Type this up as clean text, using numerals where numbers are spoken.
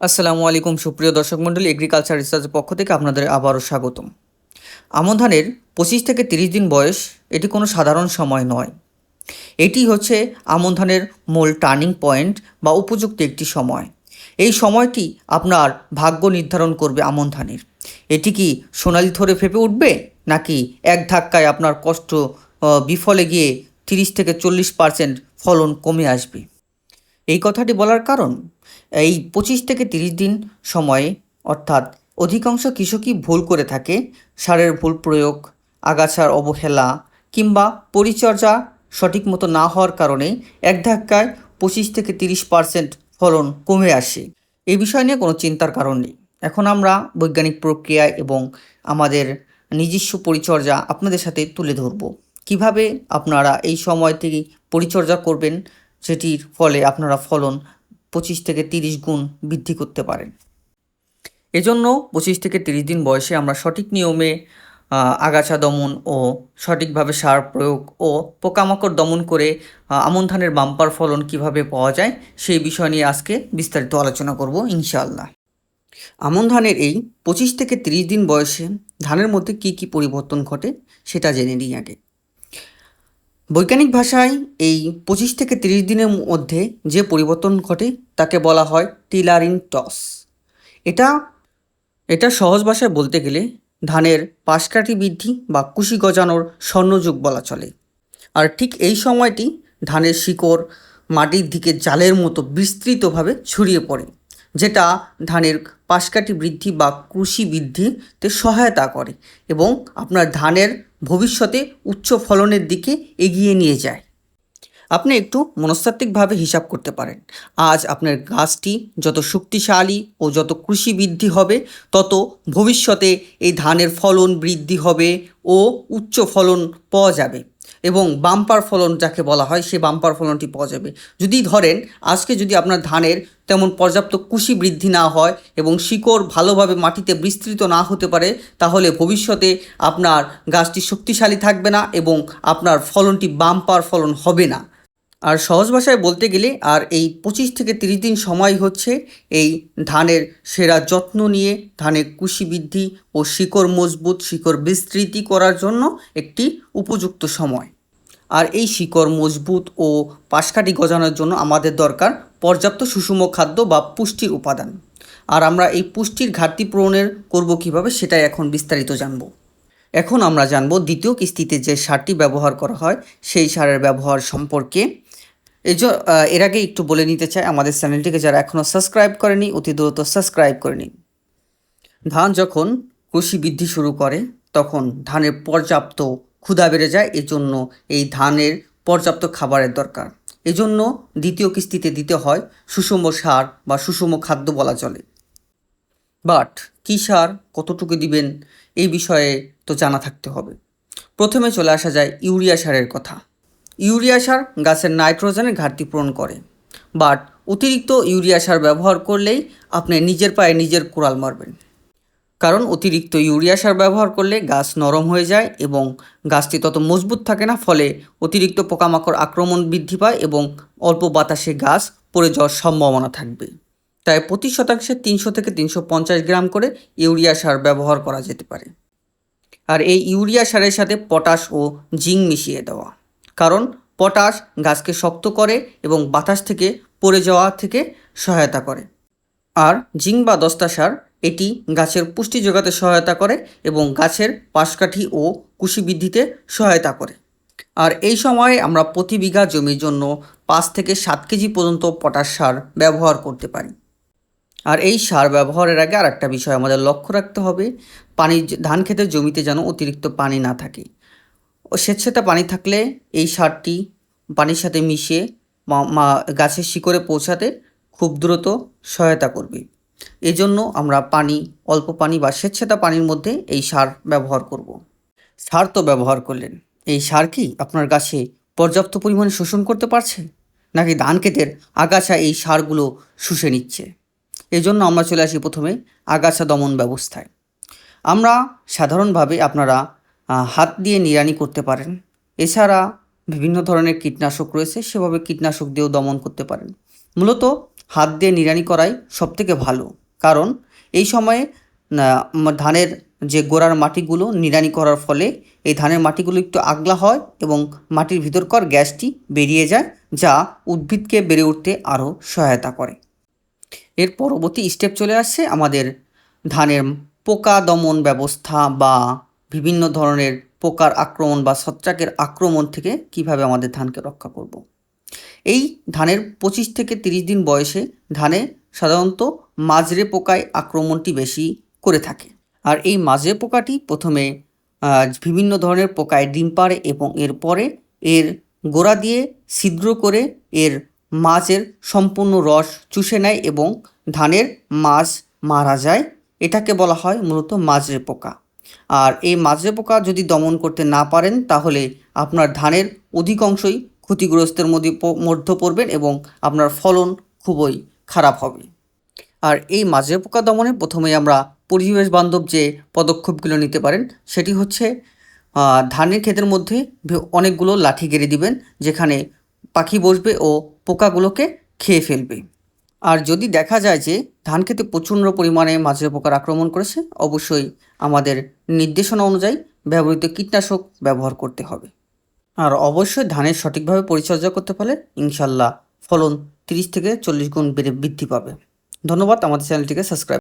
আসসালামু আলাইকুম সুপ্রিয় দর্শক মণ্ডলী, এগ্রিকালচার রিসার্চের পক্ষ থেকে আপনাদের আবারও স্বাগতম। আমন ধানের 25 থেকে 30 দিন বয়স এটি কোনো সাধারণ সময় নয়। এটি হচ্ছে আমন ধানের মূল টার্নিং পয়েন্ট বা উপযুক্ত একটি সময়। এই সময়টি আপনার ভাগ্য নির্ধারণ করবে আমন ধানের। এটি কি সোনালি থরে ফেঁপে উঠবে, নাকি এক ধাক্কায় আপনার কষ্ট বিফলে গিয়ে 30 থেকে 40% ফলন কমে আসবে। এই কথাটি বলার কারণ, এই 25 থেকে 30 দিন সময়ে অর্থাৎ অধিকাংশ কৃষকই ভুল করে থাকে। সারের ভুল প্রয়োগ, আগাছার অবহেলা কিংবা পরিচর্যা সঠিক মতো না হওয়ার কারণে এক ধাক্কায় 25 থেকে 30% ফলন কমে আসে। এই বিষয় নিয়ে কোনো চিন্তার কারণ নেই। এখন আমরা বৈজ্ঞানিক প্রক্রিয়া এবং আমাদের নিজস্ব পরিচর্যা আপনাদের সাথে তুলে ধরব। কিভাবে আপনারা এই সময়টি পরিচর্যা করবেন, যেটির ফলে আপনারা ফলন 25 থেকে 30 গুণ বৃদ্ধি করতে পারেন। এজন্য 25 থেকে 30 দিন বয়সে আমরা সঠিক নিয়মে আগাছা দমন ও সঠিকভাবে সার প্রয়োগ ও পোকামাকড় দমন করে আমন ধানের বাম্পার ফলন কিভাবে পাওয়া যায় সেই বিষয় নিয়ে আজকে বিস্তারিত আলোচনা করব ইনশাআল্লাহ। আমন ধানের এই 25 থেকে 30 দিন বয়সে ধানের মধ্যে কি কি পরিবর্তন ঘটে সেটা জেনে নিই আগে। বৈজ্ঞানিক ভাষায় এই 25 থেকে 30 দিনের মধ্যে যে পরিবর্তন ঘটে তাকে বলা হয় টিলারিং টস। এটা সহজ ভাষায় বলতে গেলে ধানের পাশকাঠি বৃদ্ধি বা কুশি গজানোর স্বর্ণযুগ বলা চলে। আর ঠিক এই সময়টি ধানের শিকড় মাটির দিকে জালের মতো বিস্তৃতভাবে ছড়িয়ে পড়ে, যেটা ধানের পাশকাঠি বৃদ্ধি বা কুশি বৃদ্ধিতে সহায়তা করে এবং আপনার ধানের ভবিষ্যতে উচ্চ ফলনের দিকে এগিয়ে নিয়ে যায়। আপনি একটু মনস্তাত্ত্বিকভাবে হিসাব করতে পারেন। আজ আপনার গাছটি যত শক্তিশালী ও যত কৃষি বৃদ্ধি হবে, তত ভবিষ্যতে এই ধানের ফলন বৃদ্ধি হবে ও উচ্চ ফলন পাওয়া যাবে এবং বাম্পার ফলন যাকে বলা হয় সে বাম্পার ফলনটি পাওয়া যাবে। যদি ধরেন আজকে যদি আপনার ধানের তেমন পর্যাপ্ত কুশি বৃদ্ধি না হয় এবং শিকড় ভালোভাবে মাটিতে বিস্তৃত না হতে পারে, তাহলে ভবিষ্যতে আপনার গাছটি শক্তিশালী থাকবে না এবং আপনার ফলনটি বাম্পার ফলন হবে না। আর সহজ ভাষায় বলতে গেলে আর এই 25 থেকে 30 দিন সময় হচ্ছে এই ধানের সেরা যত্ন নিয়ে ধানের কুশি বৃদ্ধি ও শিকড় মজবুত, শিকড় বিস্তৃতি করার জন্য একটি উপযুক্ত সময়। আর এই শিকড় মজবুত ও পাশকাঠি গজানোর জন্য আমাদের দরকার পর্যাপ্ত সুষম খাদ্য বা পুষ্টির উপাদান। আর আমরা এই পুষ্টির ঘাটতি পূরণের করব কীভাবে সেটাই এখন বিস্তারিত জানব। এখন আমরা জানব দ্বিতীয় কিস্তিতে যে সারটি ব্যবহার করা হয় সেই সারের ব্যবহার সম্পর্কে। এর আগে একটু বলে নিতে চাই, আমাদের চ্যানেলটিকে যারা এখনও সাবস্ক্রাইব করেনি অতি দ্রুত সাবস্ক্রাইব করে নিন। ধান যখন কৃষি বৃদ্ধি শুরু করে তখন ধানের পর্যাপ্ত ক্ষুধা বেড়ে যায়, এজন্য এই ধানের পর্যাপ্ত খাবারের দরকার। এজন্য দ্বিতীয় কিস্তিতে দিতে হয় সুষম সার বা সুষম খাদ্য বলা চলে। বাট কী সার কতটুকু দিবেন এই বিষয়ে তো জানা থাকতে হবে। প্রথমে চলে আসা যায় ইউরিয়া সারের কথা। ইউরিয়া সার গাছের নাইট্রোজেনের ঘাটতি পূরণ করে, বাট অতিরিক্ত ইউরিয়া সার ব্যবহার করলেই আপনি নিজের পায়ে নিজের কোড়াল মারবেন। কারণ অতিরিক্ত ইউরিয়া সার ব্যবহার করলে গাছ নরম হয়ে যায় এবং গাছটি তত মজবুত থাকে না, ফলে অতিরিক্ত পোকামাকড় আক্রমণ বৃদ্ধি পায় এবং অল্প বাতাসে গাছ পড়ে যাওয়ার সম্ভাবনা থাকবে। তাই প্রতি শতাংশে 300 থেকে 350 গ্রাম করে ইউরিয়া সার ব্যবহার করা যেতে পারে। আর এই ইউরিয়া সারের সাথে পটাশ ও জিঙ্ক মিশিয়ে দেওয়া, কারণ পটাশ গাছকে শক্ত করে এবং বাতাস থেকে পড়ে যাওয়া থেকে সহায়তা করে। আর জিঙ্ক বা দস্তা সার এটি গাছের পুষ্টি যোগাতে সহায়তা করে এবং গাছের পাশকাঠি ও কুশি বৃদ্ধিতে সহায়তা করে। আর এই সময়ে আমরা প্রতি বিঘা জমির জন্য 5 থেকে 7 কেজি পর্যন্ত পটাশ সার ব্যবহার করতে পারি। আর এই সার ব্যবহারের আগে আর একটা বিষয় আমাদের লক্ষ্য রাখতে হবে, ধান ক্ষেতের জমিতে যেন অতিরিক্ত পানি না থাকে। ও স্বেচ্ছাতে পানি থাকলে এই সারটি পানির সাথে মিশিয়ে গাছের শিকড়ে পৌঁছাতে খুব দ্রুত সহায়তা করবে। এজন্য আমরা অল্প পানি বা স্বেচ্ছাতা পানির মধ্যে এই সার ব্যবহার করব। সার তো ব্যবহার করলেন, এই সার কি আপনার গাছে পর্যাপ্ত পরিমাণে শোষণ করতে পারছে, নাকি ধান ক্ষেতের আগাছা এই সারগুলো শুষে নিচ্ছে? এজন্য আমরা চলে আসি প্রথমে আগাছা দমন ব্যবস্থায়। আমরা সাধারণভাবে আপনারা হাত দিয়ে নিড়ানি করতে পারেন। এছাড়া বিভিন্ন ধরনের কীটনাশক রয়েছে, সেভাবে কীটনাশক দিয়েও দমন করতে পারেন। মূলত হাত দিয়ে নিড়ানি করাই সবথেকে ভালো, কারণ এই সময়ে ধানের যে গোড়ার মাটিগুলো নিড়ানি করার ফলে এই ধানের মাটিগুলো একটু আগলা হয় এবং মাটির ভিতরকার গ্যাসটি বেরিয়ে যায়, যা উদ্ভিদকে বেড়ে উঠতে আরও সহায়তা করে। এর পরবর্তী স্টেপ চলে আসছে আমাদের ধানের পোকা দমন ব্যবস্থা বা বিভিন্ন ধরনের পোকার আক্রমণ বা ছত্রাকের আক্রমণ থেকে কিভাবে আমাদের ধানকে রক্ষা করব। এই ধানের 25 থেকে 30 দিন বয়সে ধানে সাধারণত মাজরে পোকায় আক্রমণটি বেশি করে থাকে। আর এই মাজরে পোকাটি প্রথমে বিভিন্ন ধরনের পোকায় ডিম পাড়ে এবং এরপরে এর গোড়া দিয়ে ছিদ্র করে এর মাঝের সম্পূর্ণ রস চুষে নেয় এবং ধানের মাঝ মারা যায়। এটাকে বলা হয় মূলত মাজরে পোকা। আর এই মাজরে পোকা যদি দমন করতে না পারেন তাহলে আপনার ধানের অধিকাংশই ক্ষতিগ্রস্তের মধ্যে পড়বেন এবং আপনার ফলন খুবই খারাপ হবে। আর এই মাজরে পোকা দমনে প্রথমে আমরা পরিবেশ বান্ধব যে পদক্ষেপগুলো নিতে পারেন সেটি হচ্ছে ধানের ক্ষেতের মধ্যে অনেকগুলো লাঠি গেড়ে দিবেন, যেখানে পাখি বসবে ও পোকাগুলোকে খেয়ে ফেলবে। আর যদি দেখা যায় যে ধান খেতে প্রচণ্ড পরিমাণে মাজরে পোকার আক্রমণ করেছে, অবশ্যই আমাদের নির্দেশনা অনুযায়ী ব্যবহৃত কীটনাশক ব্যবহার করতে হবে। আর অবশ্যই ধানের সঠিকভাবে পরিচর্যা করতে পারলে ইনশাল্লাহ ফলন 30 থেকে 40 গুণ বৃদ্ধি পাবে। ধন্যবাদ। আমাদের চ্যানেলটিকে সাবস্ক্রাইব